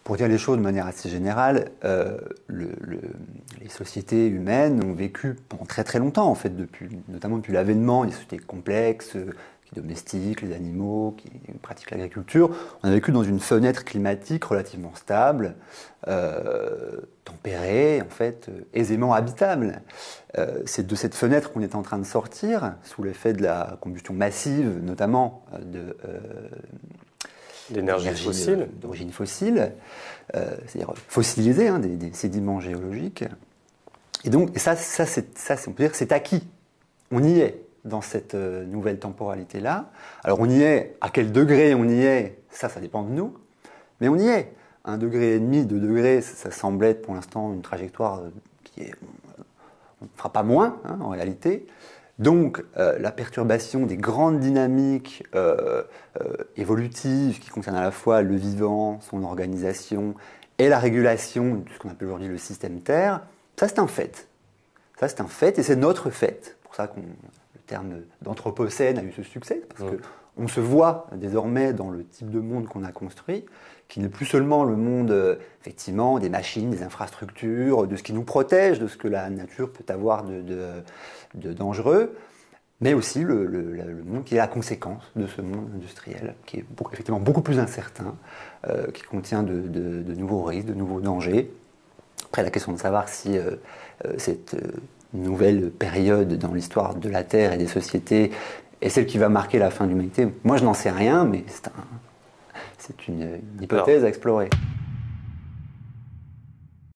Pour dire les choses de manière assez générale, les sociétés humaines ont vécu pendant très très longtemps, en fait, notamment depuis l'avènement des sociétés complexes, qui domestiquent les animaux, qui pratiquent l'agriculture. On a vécu dans une fenêtre climatique relativement stable, tempérée, en fait, aisément habitable. C'est de cette fenêtre qu'on est en train de sortir, sous l'effet de la combustion massive, notamment d'énergie fossile. D'origine fossile, c'est-à-dire fossilisée, hein, des sédiments géologiques. Et donc, on peut dire que c'est acquis. On y est dans cette nouvelle temporalité-là. Alors, on y est, à quel degré on y est, ça dépend de nous, mais on y est. 1,5 degré, 2 degrés, ça semble être pour l'instant une trajectoire qui est... On ne fera pas moins, hein, en réalité. Donc, la perturbation des grandes dynamiques évolutives qui concernent à la fois le vivant, son organisation et la régulation de ce qu'on appelle aujourd'hui le système Terre, ça c'est un fait. Ça c'est un fait et c'est notre fait. C'est pour ça que le terme d'anthropocène a eu ce succès, parce qu'on se voit désormais dans le type de monde qu'on a construit, qui n'est plus seulement le monde, effectivement, des machines, des infrastructures, de ce qui nous protège, de ce que la nature peut avoir de dangereux, mais aussi le monde qui est la conséquence de ce monde industriel, qui est effectivement beaucoup plus incertain, qui contient de nouveaux risques, de nouveaux dangers. Après, la question de savoir si cette nouvelle période dans l'histoire de la Terre et des sociétés est celle qui va marquer la fin de l'humanité, moi je n'en sais rien, mais c'est une hypothèse à explorer.